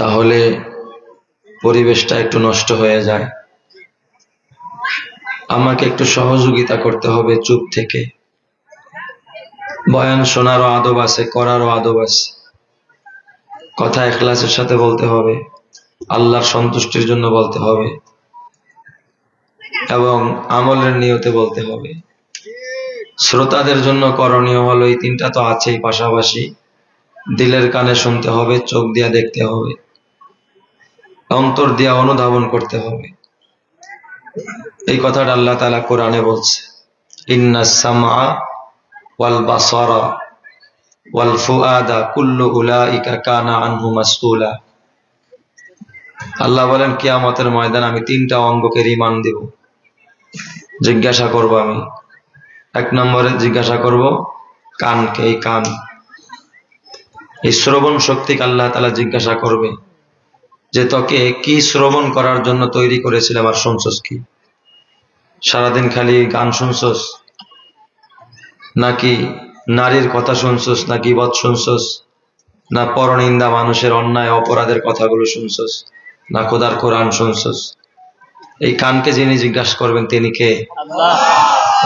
তাহলে পরিবেশটা একটু নষ্ট হয়ে যায়। আমাকে একটু সহযোগিতা করতে হবে চুপ থেকে। বয়ান শোনারও আদব আছে, করারও আদব আছে। কথা ইখলাসের সাথে বলতে হবে, আল্লাহর সন্তুষ্টির জন্য বলতে হবে এবং আমলের নিয়তে বলতে হবে। শ্রোতাদের জন্য করণীয় হলো এই তিনটা তো আছেই, পাশাপাশি দিলের কানে শুনতে হবে, চোখ দিয়া দেখতে হবে, অন্তর দিয়া অনুধাবন করতে হবে। এই কথাটা আল্লাহ তাআলা কোরআনে বলছে, ইন্নাস সামআ ওয়াল বাসারা ওয়াল ফুআদা কুল্লু উলাইকা কানা আনহু মাসউলা। আল্লাহ বলেন কিয়ামতের ময়দানে আমি তিনটা অঙ্গকে রিমান্ড দেব, জিজ্ঞাসা করব। আমি এক নম্বরে জিজ্ঞাসা করব কানকে। এই কান, এই শ্রবণ শক্তিকে আল্লাহ তাআলা জিজ্ঞাসা করবে যে তোকে কি শ্রবণ করার জন্য তৈরি করেছিলাম আর শুনছস কি? সারাদিন খালি গান শুনছস, নাকি নারীর কথা শুনছস, না গীবত শুনছস, না পরনিন্দা, মানুষের অন্যায় অপরাধের কথাগুলো শুনছস, না খোদার কোরআন শুনছস? এই কানকে যিনি জিজ্ঞাসা করবেন তিনি কে? আল্লাহ।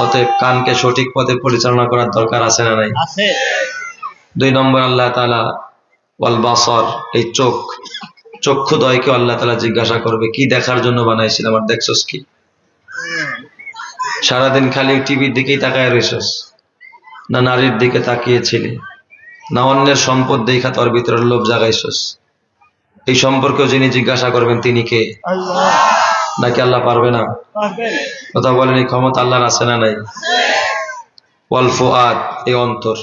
অতএব কানকে সঠিক পথে পরিচালনা করার দরকার আছে না নাই? আছে। দুই নম্বর আল্লাহ তাআলা ওয়াল বাসর, এই চোখ, চক্ষুদ্বয়কে আল্লাহ তাআলা জিজ্ঞাসা করবে কি দেখার জন্য বানাইছিলাম আর দেখছস কি? সারাদিন খালি টিভির দিকেই তাকায় রইছস, না নারীর দিকে তাকিয়েছিলি, না অন্যের সম্পদ দেখা তোর ভিতরে লোভ জাগাইছস? এই সম্পর্কেও যিনি জিজ্ঞাসা করবেন তিনি কে? আল্লাহ। নাকি আল্লাহ পারবে না? কথা বলেন, এই ক্ষমতা আল্লাহর আছে না নাই? ওয়াল ফুআদ, এই অন্তর,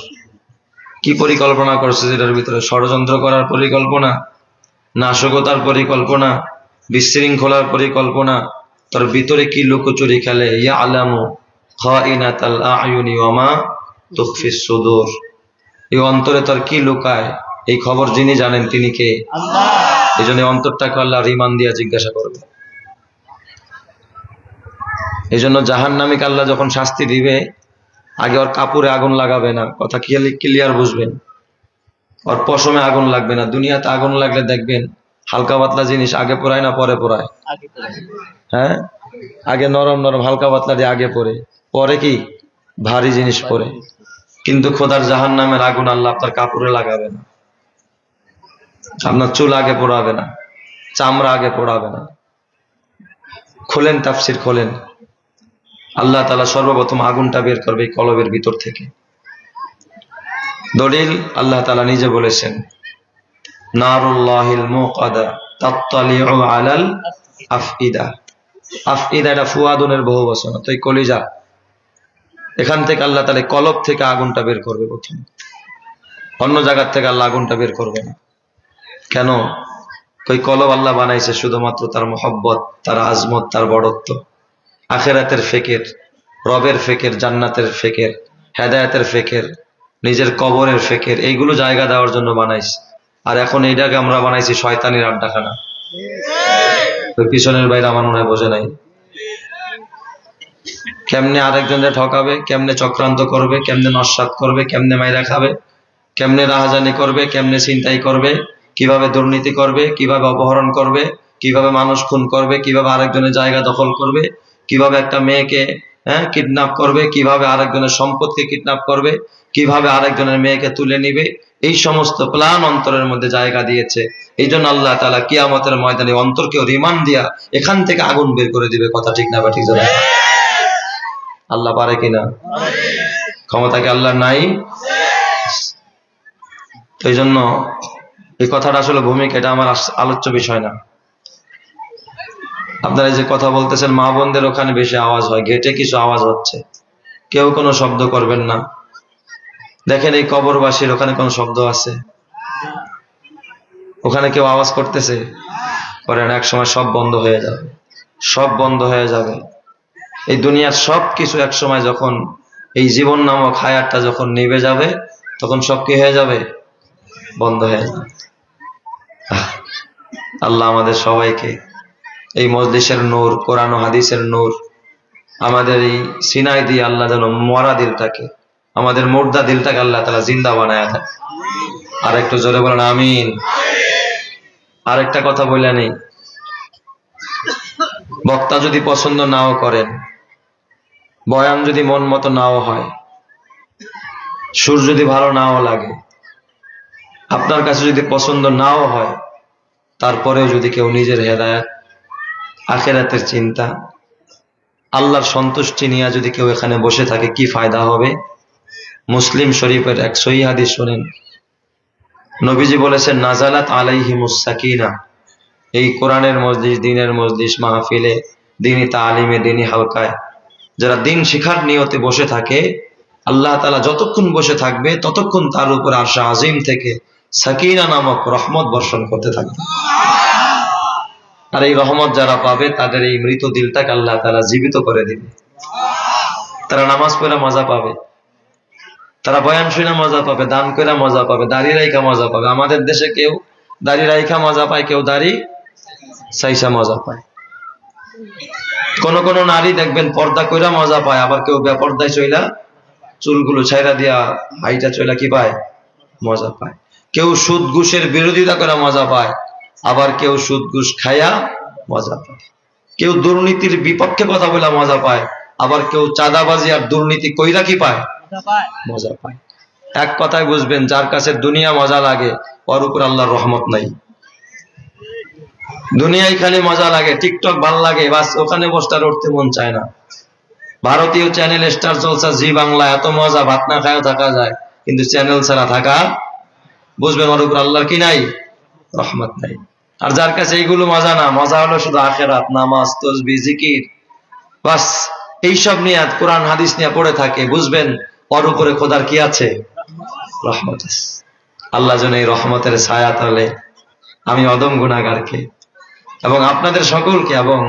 কি পরিকল্পনা করছে যেটার ভিতরে? ষড়যন্ত্র করার পরিকল্পনা, নাশকতার পরিকল্পনা, বিশৃঙ্খলার পরিকল্পনা? তোর ভিতরে কি লুকোচুরি খেলে? ইয়ালামু খাইনাতাল আয়ুনি ওয়া মা তুখফিস সুদূর। এই অন্তরে তোর কি লুকায়, এই খবর যিনি জানেন তিনি কে? আল্লাহ। এই জন্য অন্তরটাকে আল্লাহ রিমান্ড দিয়া জিজ্ঞাসা করবে। এই জন্য জাহান্নামীকে আল্লাহ যখন শাস্তি দিবে, আগে ওর কাপড়ে আগুন লাগাবে না, কথা ক্লিয়ার বুঝবেন। ওর পশমে আগুন লাগবে না। দুনিয়াতে আগুন লাগলে দেখবেন হালকা পাতলা জিনিস আগে পোড়ায় না পরে পোড়ায়? হ্যাঁ, আগে নরম নরম হালকা পাতলা দিয়ে আগে পড়ে, পরে কি ভারী জিনিস পরে। কিন্তু খোদার জাহান্নামের আগুন আল্লাহ আপনার কাপড়ে লাগাবে না, আপনার চুল আগে পোড়াবে না, চামড়া আগে পোড়াবে না। খোলেন তাফসির খোলেন, আল্লাহ তাআলা সর্বপ্রথম আগুনটা বের করবে এই কলবের ভিতর থেকে। দলিল, আল্লাহ তাআলা নিজে বলেছেন, নারুল্লাহিল মুকাদা তাত্তালিউ আলাল আফইদা। আফইদা এটা ফুয়াদুনের বহু বচন, তো এই কলিজা, এখান থেকে আল্লাহ তাআলা কলব থেকে আগুনটা বের করবে প্রথম, অন্য জায়গা থেকে আল্লাহ আগুনটা বের করবে না। কেন? ওই কলব আল্লাহ বানাইছে শুধুমাত্র তার মহব্বত, তার আজমত, তার বড়ত্ব, আখিরাতের ফিকির, রবের ফিকির, জান্নাতের ফিকির, হেদায়েতের ফিকির, নিজের কবরের ফিকির, এইগুলো জায়গা দেওয়ার জন্য বানাইছে। আর এখন এইটাকে আমরা বানাইছি শয়তানির আড্ডাখানা। ওই পিছনের বাইরে আমার মনে হয় বোঝে নাই কেমনে আরেকজনের ঠকাবে, কেমনে চক্রান্ত করবে, কেমনে নস্যাৎ করবে, কেমনে মাইরা খাবে, কেমনে রাহাজানি করবে, কেমনে ছিনতাই করবে, কিভাবে দুর্নীতি করবে, কিভাবে অপহরণ করবে, কিভাবে মানুষ খুন করবে, কিভাবে আরেকজনের জায়গা দখল করবে, কিভাবে একটা মেয়েকে কিডন্যাপ করবে, কিভাবে আরেকজনের সম্পদকে কিডন্যাপ করবে, কিভাবে আরেকজনের মেয়েকে তুলে নিবে, এই সমস্ত প্ল্যান অন্তরের মধ্যে জায়গা দিয়েছে। এই জন্য আল্লাহ তাআলা কিয়ামতের ময়দানে অন্তরকেও রিমান্ড দিয়া এখান থেকে আগুন বের করে দিবে। কথা ঠিক না বা ঠিক জানা? আল্লাহ পারে কিনা? ক্ষমতা কি আল্লাহ নাই? এই জন্য এই কথাটা আসলে ভূমিকা, এটা আমার আলোচ্য বিষয় না। আপনারা যে কথা বলতেছেন, মা বোনদের ওখানে বেশি আওয়াজ হয়, গেটে কিছু আওয়াজ হচ্ছে, কেউ কোনো শব্দ করবেন না। দেখেন এই কবরবাসীর ওখানে কোন শব্দ আছে? ওখানে কেউ আওয়াজ করতেছে? করেন, এক সময় সব বন্ধ হয়ে যাবে, সব বন্ধ হয়ে যাবে। এই দুনিয়ার সব কিছু এক সময় যখন এই জীবন নামক হায়াতটা যখন নিভে যাবে, তখন সব কি হয়ে যাবে? বন্ধ হয়ে যাবে। আল্লাহ আমাদের সবাইকে এই মজলিসের নূর, কোরআন ও হাদিসের নূর আমাদের এই সিনায় দিয়ে আল্লাহ যেন মরা দিলটাকে, আমাদের মুর্দা দিলটাকে আল্লাহ তাআলা জিন্দা বানায় দেয়। আর একটু জোরে বলেন আমিন। আরেকটা কথা বলে নেই, বক্তা যদি পছন্দ নাও করেন, বয়ান যদি মন মতো নাও হয়, সুর যদি ভালো নাও লাগে, আপনার কাছে যদি পছন্দ নাও হয়, তারপরেও যদি কেউ নিজের হেদায়েত, আখিরাতের চিন্তা, আল্লাহর সন্তুষ্টি নিয়ে যদি কেউ এখানে বসে থাকে, কি ফায়দা হবে? মুসলিম শরীফের এক সহিহ হাদিস শুনেন, নবীজি বলেছেন, নাজালাত আলাইহিমুস সাকিনা, এই কোরআনের মজলিস, দ্বীনের মজলিস, মাহফিলে, দ্বীনি তালিমে, দ্বীনি হালকায় যারা দিন শিখার নিয়তে বসে থাকে, আল্লাহ তাআলা যতক্ষণ বসে থাকবে ততক্ষণ তার উপর আরশ আজিম থেকে সাকিনা নামক রহমত বর্ষণ করতে থাকবে। আর এই রহমত যারা পাবে, তাদের এই মৃত দিলটাকে আল্লাহ তাআলা জীবিত করে দিবে। তারা নামাজ পড়ে মজা পাবে, তারা বয়ান শুনে মজা পাবে, দান করে মজা পাবে, দাড়ি রাইখা মজা পাবে। আমাদের দেশে কেউ দাড়ি রাইখা মজা পায়, কেউ দাড়ি সাইসা মজা পায়। কোন কোন নারী দেখবেন পর্দা কইরা মজা পায়, আবার কেউ বেপর্দায় চইলা চুলগুলো ছাইরা দিয়া হাইটা চইলা কি পায়? মজা পায়। কেউ সুদ ঘুষের বিরোধিতা করে মজা পায়, আবার কেউ সুদ ঘুষ খায়া মজা পায়। কেউ দুর্নীতির বিপক্ষে কথা বলে মজা পায়, আবার কেউ চাঁদাবাজি আর দুর্নীতি কইরা কি পায়? মজা পায়। এক কথায় বুঝবেন, যার কাছে দুনিয়া মজা লাগে, ওর উপর আল্লাহর রহমত নাই। দুনিয়ায় খালি মজা লাগে, টিকটক ভাল লাগে, বাস ওখানে বসতে উঠতে মন চায় না। ভারতীয় চ্যানেল স্টার জলসা, জি বাংলা, এত মজা, ভাত না খায়ও থাকা যায়, কিন্তু চ্যানেল ছাড়া থাকা, বুঝবেন ওর উপর আল্লাহর কি নাই? রহমত নাই। আর যার কাছে এইগুলো মজা না, মজা হলো শুধু আখিরাত, নামাজ, তাসবিহ, জিকির, বাস এইসব নিয়ে কোরআন হাদিস নিয়ে পড়ে থাকে, বুঝবেন ওর উপরে খোদার কি আছে? রহমত আছে। আল্লাহ যেন এই রহমতের ছায়া তলে আমি অদম গুনাহগারকে এবং আপনাদের সকলকে এবং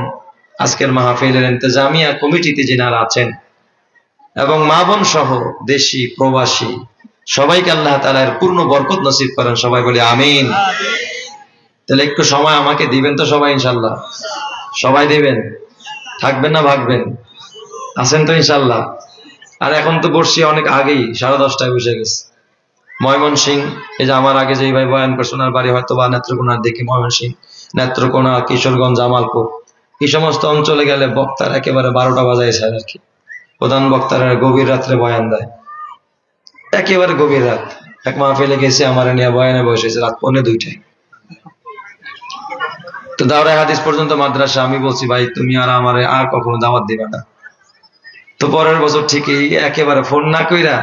আজকের মাহফিলের ইন্তেজামিয়া কমিটিতে যিনারা আছেন এবং মা বোন সহ দেশি প্রবাসী সবাইকে আল্লাহ তাআলা এর পূর্ণ বরকত নসিব করেন। সবাই বলি আমিন। তাহলে একটু সময় আমাকে দিবেন তো সবাই, ইনশাল্লাহ? সবাই দিবেন? থাকবেন না ভাগবেন? আছেন তো ইনশাল্লাহ? আর এখন তো বসছি অনেক আগেই, 10:30টায় বসে গেছে। ময়মনসিংহ, এই যে আমার আগে যে ভাই বয়ান করছে, ওনার বাড়ি হয়তো বা নেত্রকোনার দিকে, ময়মনসিংহ, নেত্রকোনা, কিশোরগঞ্জ, জামালপুর, এই সমস্ত অঞ্চলে গেলে বক্তার একেবারে 12টা বাজায় ছাড় আর কি। প্রধান বক্তারা গভীর রাত্রে বয়ান দেয়, একেবারে গভীর রাত। এক মাহফিলে গেছে, আমার নিয়ে বয়ানে বসেছে রাত 1:45টায়। তো দাওরায়ে হাদিস পর্যন্ত মাদ্রাসা। আমি বলছি, ভাই তুমি আর আমারে আর কখনো দাওয়াত দিবে না। তো পরের বছর ঠিকই একেবারে ফোন না কইরা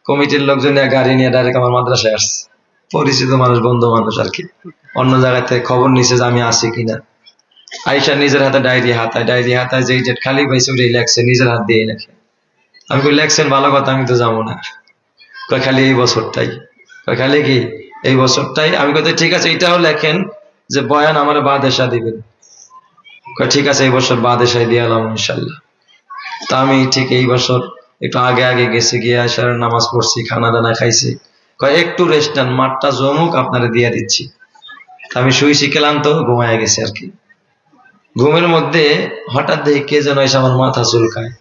কমিটির লোকজন গাড়ি নিয়ে ডাইরেক্ট আমার মাদ্রাসায় আসছে। পরিচিত মানুষ, বন্ধু মানুষ আর কি। অন্য জায়গা থেকে খবর নিছে যে আমি আসি কিনা। আইসা নিজের হাতে ডায়েরি হাতায় যে ডেট খালি পাইছে ওটাই লেখছে, নিজের হাত দিয়ে লেখে। আমি কই, লেখছেন ভালো কথা, আমি তো যাবো না। কয় খালি এই বছরটাই। কয় খালি কি এই বছরটাই? আমি কই ঠিক আছে, এটাও লেখেন যে বয়ান আমার বাদেশা দিবেন। কয় ঠিক আছে, এই বছর বাদেশাই দিয়ে এলাম ইনশাল্লাহ। তা আমি ঠিক এই বছর একটু আগে আগে গেছি, গিয়ে আসার নামাজ পড়ছি, খানা দানা খাইছি। কয় একটু রেস্ট নেন, মাঠটা জমুক, আপনারা দিয়ে দিচ্ছি। আমি শুয়েছি, ক্লান্ত, ঘুমায় গেছি আর কি। ঘুমের মধ্যে হঠাৎ দেখি কে যেন এসে আমার মাথা চুলকায়।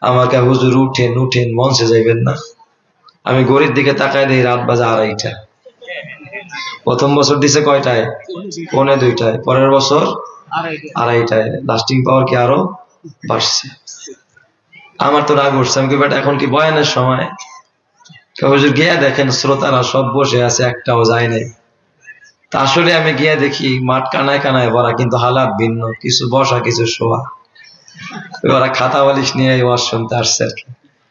আমাকে, হুজুর উঠেন উঠেন, মঞ্চে যাইবেন না? আমি ঘড়ির দিকে তাকায় দেখি রাত বাজে 2:30। প্রথম বছর দিছে কয়টায়? 1:45। পরের বছর 2:30। লাস্টিং পাওয়ার কি আরো বাড়ছে। আমার তো রাগ উঠছে। আমি কি বেটা, এখন কি বয়ানের সময়? হুজুর গিয়া দেখেন শ্রোতারা সব বসে আছে, একটাও যায় নাই। তা আসলে আমি গিয়া দেখি মাঠ কানায় কানায় ভরা, কিন্তু হালাত ভিন্ন, কিছু বসা কিছু শোয়া। ওরা খাতা বালিশ নিয়ে ওয়াজ শুনতে আসছে আর কি।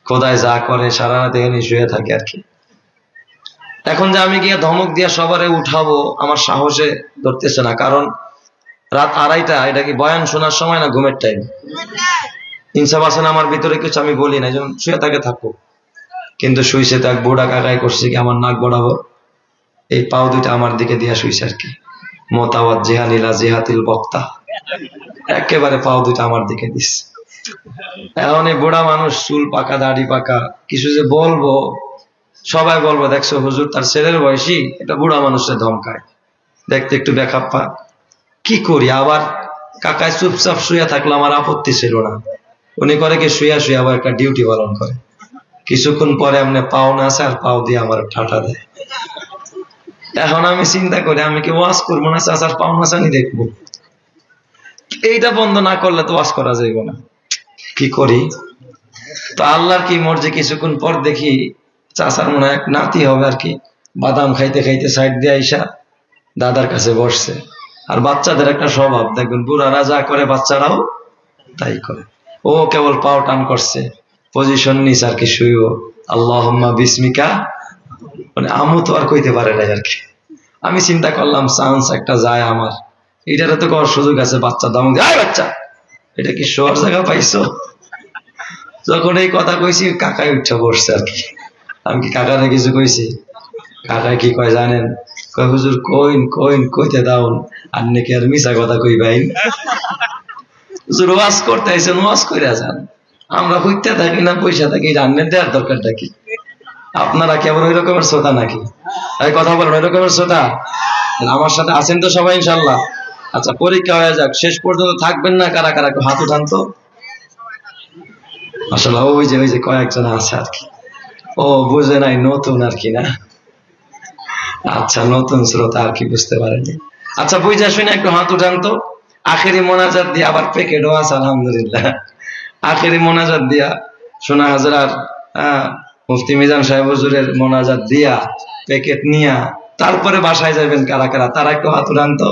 খোদায় যা করে সারা রাত এখানে শুয়ে থাকে আর কি। এখন যে আমি গিয়া ধমক দিয়া সবারে উঠাবো, আমার সাহসে ধরতেছে না। কারণ রাত 2:30, এটা কি বয়ান শোনার সময় না ঘুমের টাইম? ইনসাফ আছে না আমার ভিতরে? কিছু আমি বলি না, যেমন শুয়ে থাকে থাকো। কিন্তু শুইছে তাক বুড়া কাকাই করছে কি, আমার নাক বরাবর এই পাও দুইটা আমার দিকে দিয়া শুইছে আর কি। মোতাওয়াত জিহানিলা জিহাতিল বক্তা, একেবারে পাও দুইটা আমার দিকে দিস। এখন এই বুড়া মানুষ, চুল পাকা, দাড়ি পাকা, কিছু যে বলবো, সবাই বলবো দেখছো হুজুর তার ছেলের বয়সী এটা বুড়া মানুষের ধমকায়, দেখতে একটু বেখাপ্পা। কি করি? আবার কাকায় চুপচাপ শুয়ে থাকলে আমার আপত্তি ছিল না। উনি করে কি, শুয়া শুয়ে আবার একটা ডিউটি পালন করে। কিছুক্ষণ পরে এমনি পাও না আছে, আর পাও দিয়ে আমার ঠাটা দেয়। এখন আমি চিন্তা করি আমি কি ওয়াজ করবো না চাচার পাওনা চানি দেখবো, এইটা বন্ধ না করলে তো ওয়াজ করা যাইব না। কি করি? তো আল্লাহর কি মর্জি, কিছুক্ষণ পর দেখি চাচার মনে হয় এক নাতি হবে আর কি, বাদাম খাইতে খাইতে সাইড দিয়ে আইসা দাদার কাছে বসছে। আর বাচ্চাদের একটা স্বভাব দেখবেন, বুড়ারা যা করে বাচ্চারাও তাই করে। ও কেবল পাও টান করছে, পজিশন নিস আর কি, শুইব আল্লাহুম্মা বিসমিকা, মানে আমু তো আর কইতে পারে না আর কি। আমি চিন্তা করলাম চান্স একটা যায় আমার, এটারও তো করার সুযোগ আছে। বাচ্চা দাম যায়, বাচ্চা এটা কি শোয়ার জায়গা পাইছো? যখন এই কথা কইছি কাকাই উঠে বসছে আর কি। আমি কি কাকারে কিছু কইছি? কাকাই কি কয় জানেন? কয় হুজুর কইন কইন কইতে দাউন, আর নাকি আর মিছা কথা কই ভাই। হুজুর ওয়াজ করতে আইছেন, ওয়াজ কইরা যান, আমরা হইতে থাকি না পয়সা থাকি, রান্নের দেওয়ার দরকারটা কি? আপনারা কি আবার ওই রকমের শ্রোতা নাকি? এই কথা বলেন, ওই রকমের শ্রোতা? আমার সাথে আছেন তো সবাই ইনশাল্লাহ? আচ্ছা, পরীক্ষা হয়ে যাক, শেষ পর্যন্ত থাকবেন না কারা কারা? একটু হাত উঠান তো। আসলে ওই যে কয়েকজন আছে আর কি, ও বুঝে নাই, নতুন আর কি না? আচ্ছা, নতুন শ্রোতা আর কি, বুঝতে পারেনি। আচ্ছা, বুঝা শুনে একটু হাত উঠান তো। আখেরি মোনাজাত দিয়া, আবার প্যাকেটও আছে আলহামদুলিল্লাহ, আখেরি মোনাজাত দিয়া সোনা হাজরার মুফতি মিজান সাহেব হুজুরের মোনাজাত দিয়া প্যাকেট নিয়া তারপরে বাসায় যাবেন কারা কারা, তারা একটু হাত উঠান তো।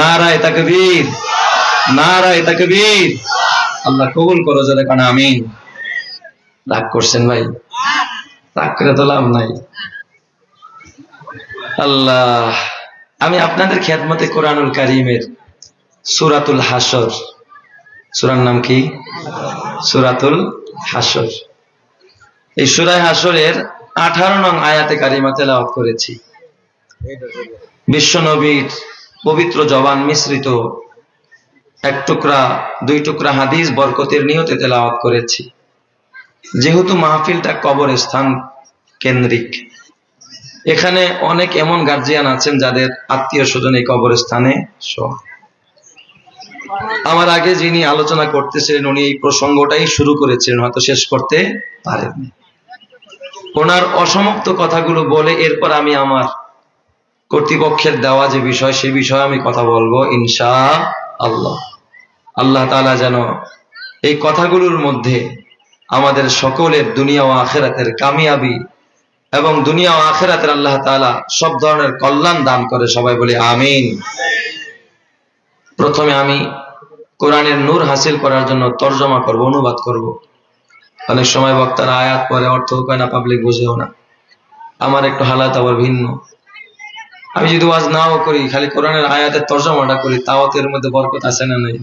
নারায়ে তাকবীর, নারায়ে তাকবীর। আল্লাহ কবুল করো যারা, কারণ আমিন। রাগ করছেন ভাই? রাগ করে তো লাভ নাই। আল্লাহ, আমি আপনাদের খেদমতে কোরআনুল কারীমের সূরাতুল হাসর, সূরার নাম কি? সূরাতুল হাসর। এই সূরা হাসরের 18 নং আয়াতে কারিমা তেলাওয়াত করেছি। বিশ্ব নবীর পবিত্র জবান মিশ্রিত এক টুকরা দুই টুকরা হাদিস বরকতের নিয়তে তেলাওয়াত করেছি। যেহেতু মাহফিলটা কবরস্থান কেন্দ্রিক, এখানে অনেক এমন গার্জিয়ান আছেন যাদের আত্মীয় স্বজন এই কবরস্থানে শোয়া। আমার আগে যিনি আলোচনা করতেছিলেন উনি এই প্রসঙ্গটাই শুরু করেছিলেন, হয়তো শেষ করতে পারেননি। ওনার অসমাপ্ত কথাগুলো বলে এরপর আমি আমার কর্তৃপক্ষের দেওয়া যে বিষয়, সে বিষয়ে আমি কথা বলবো ইনশাআল্লাহ। আল্লাহ তাআলা যেন এই কথাগুলোর মধ্যে আমাদের সকলের দুনিয়া ও আখিরাতের কামিয়াবি এবং দুনিয়া ও আখিরাতের আল্লাহ তাআলা সব ধরনের কল্যাণ দান করে, সবাই বলি আমিন। প্রথমে আমি কোরআনের নূর হাসিল করার জন্য তরজমা করব, অনুবাদ করব। অনেক সময় বক্তারা আয়াত পরে অর্থ কয় না, পাবলিক বুঝেও না। আমার একটু হালাত আবার ভিন্ন। আমি যদি ওয়াজ নাও করি, খালি কোরআনের আয়াতের তরজমাটা করি, তাও এর মধ্যে বরকত আছে না নাই?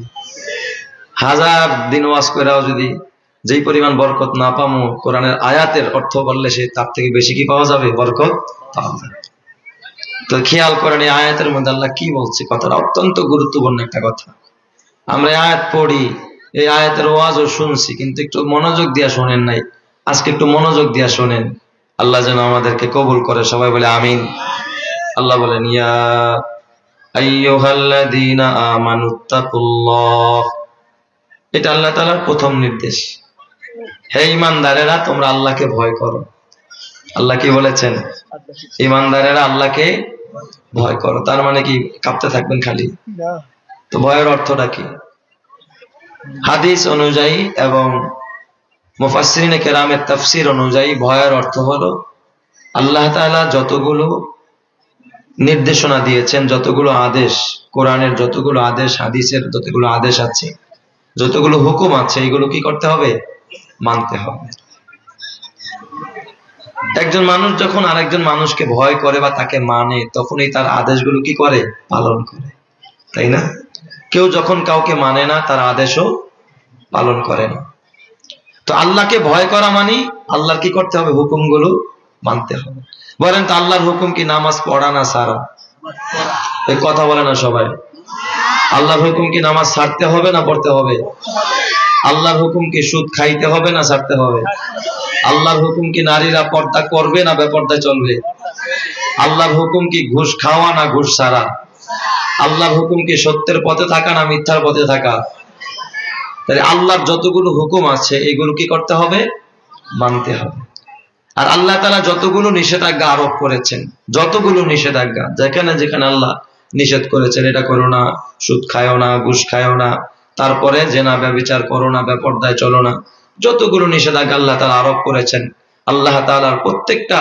হাজার দিন ওয়াজ করেও যদি যেই পরিমাণ বরকত না পামো, কোরআনের আয়াতের অর্থ বললে সে তার থেকে বেশি কি পাওয়া যাবে? বরকত পাওয়া যাবে। তো খেয়াল করেন এই আয়াতের মধ্যে আল্লাহ কি বলছে, কথাটা অত্যন্ত গুরুত্বপূর্ণ একটা কথা। আমরা আয়াত পড়ি, এই আয়াতের ওয়াজও শুনছি, কিন্তু একটু মনোযোগ দিয়া শোনেন নাই। আজকে একটু মনোযোগ দিয়া শোনেন, আল্লাহ যেন আমাদেরকে কবুল করে, সবাই বলে আমিন। আল্লাহ বলেন, ইয়া আইয়ুহাল্লাযীনা আমানুত্তাকুল্লাহ। এটা আল্লাহ তাআলার প্রথম নির্দেশ। হে ঈমানদারেরা, তোমরা আল্লাহকে ভয় করো। আল্লাহ কি বলেছেন? ঈমানদারেরা আল্লাহকে ভয় করো। তার মানে কি কাঁপতে থাকবেন খালি? তো ভয়ের অর্থটা কি? হাদিস অনুযায়ী এবং মুফাসসিরিনে কেরামের তাফসীর অনুযায়ী ভয়ের অর্থ হলো আল্লাহ তাআলা যতগুলো নির্দেশনা দিয়েছেন, যতগুলো আদেশ, কোরআনের যতগুলো আদেশ, হাদিসের যতগুলো আদেশ আছে, যতগুলো হুকুম আছে, এগুলো কি করতে হবে? মানতে হবে। একজন মানুষ যখন আরেকজন মানুষকে ভয় করে বা তাকে মানে, তখনই তার আদেশগুলো কি করে? পালন করে, তাই না? কেউ যখন কাউকে মানে না, তার আদেশও পালন করে না। তো আল্লাহকে ভয় করা মানে আল্লাহর কি করতে হবে? হুকুমগুলো মানতে হবে। বলেন তো, আল্লাহর হুকুম কি নামাজ পড়া না ছাড়া? এই কথা বলে না সবাই। আল্লাহর হুকুম কি নামাজ ছাড়তে হবে না পড়তে হবে? আল্লাহর হুকুম কি সুদ খাইতে হবে না ছাড়তে হবে? আল্লাহর হুকুম কি নারীরা পর্দা করবে না বেপর্দায় চলবে? আল্লাহর হুকুম কি ঘুষ খাওয়া না ঘুষ ছাড়া? আল্লাহর হুকুম কি সত্যের পথে থাকা না মিথ্যার পথে থাকা? তাহলে আল্লাহর যতগুলো হুকুম আছে এগুলো কি করতে হবে? মানতে হবে। আর আল্লাহ তাআলা যতগুলো নিষেধাজ্ঞা আরোপ করেছেন, যতগুলো নিষেধাজ্ঞা যেখানে যেখানে আল্লাহ নিষেধ করেছেন, এটা করো না, সুদ খায়ও না, ঘুষ খায়ও না, তারপরে জেনা ব্যভিচার করো না, বেপরদায় চলো না, যতগুলো নিষেধাজ্ঞা আল্লাহ তাআলা আরোপ করেছেন, আল্লাহ তাআলার প্রত্যেকটা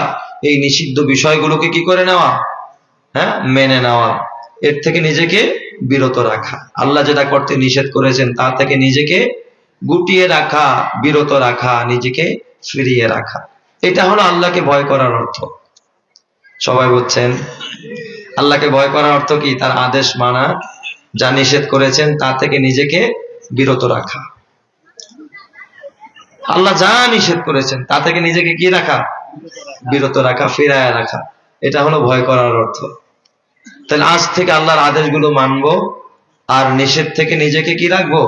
এই নিষিদ্ধ বিষয়গুলোকে কি করে নেওয়া, হ্যাঁ, মেনে নেওয়া, এর থেকে নিজেকে বিরত রাখা। আল্লাহ যেটা করতে নিষেধ করেছেন তা থেকে নিজেকে গুটিয়ে রাখা, বিরত রাখা, নিজেকে ফিরিয়ে রাখা, এটা হলো আল্লাহকে ভয় করার অর্থ। সবাই বলছেন আল্লাহকে ভয় করার অর্থ কি? তার আদেশ মানা, যা নিষেধ করেছেন তা থেকে নিজেকে বিরত রাখা। আল্লাহ যা নিষেধ করেছেন তা থেকে নিজেকে কি রাখা? বিরত রাখা, ফিরায় রাখা, এটা হলো ভয় করার অর্থ। তাহলে আজ থেকে আল্লাহর আদেশগুলো মানবো আর নিষেধ থেকে নিজেকে কি রাখবো?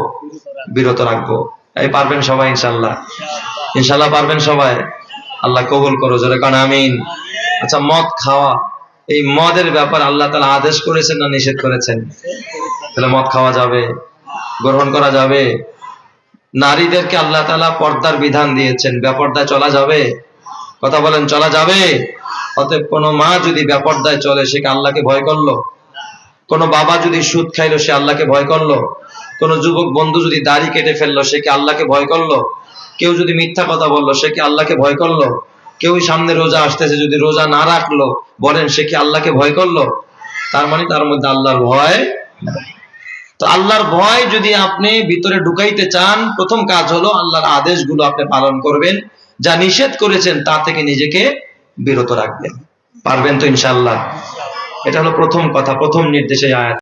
বিরত রাখবো। এই পারবেন সবাই ইনশাল্লাহ? ইনশাল্লাহ পারবেন সবাই? আল্লাহ কবুল করো, জোরে কান আমিন। আচ্ছা, মদ খাওয়া, এই মদের ব্যাপার আল্লাহ তাআলা আদেশ করেছেন না নিষেধ করেছেন? তাহলে মদ খাওয়া যাবে, গ্রহণ করা যাবে? নারীদেরকে আল্লাহ তাআলা পর্দার বিধান দিয়েছেন, বেপর্দায় চলা যাবে? কথা বলেন, চলা যাবে? অতএব কোনো মা যদি বেপর্দায় চলে, সে কি আল্লাহকে ভয় করলো? কোনো বাবা যদি সুদ খাইলো, সে আল্লাহকে ভয় করলো? কোনো যুবক বন্ধু যদি দাড়ি কেটে ফেললো, সে কি আল্লাহকে ভয় করলো? কেউ যদি মিথ্যা কথা বললো, সে কি আল্লাহকে ভয় করলো? কেউ সামনে রোজা আসতেছে, যদি রোজা না রাখলো, বলেন সে কি আল্লাহকে ভয় করলো? তার মানে তার মধ্যে আল্লাহর ভয়। তো আল্লাহর ভয় যদি আপনি ভিতরে ঢুকাইতে চান, প্রথম কাজ হলো আল্লাহর আদেশগুলো আপনি পালন করবেন, যা নিষেধ করেছেন তা থেকে নিজেকে বিরত রাখবেন। পারবেন তো ইনশাআল্লাহ? এটা হলো প্রথম কথা, প্রথম নির্দেশে আয়াত।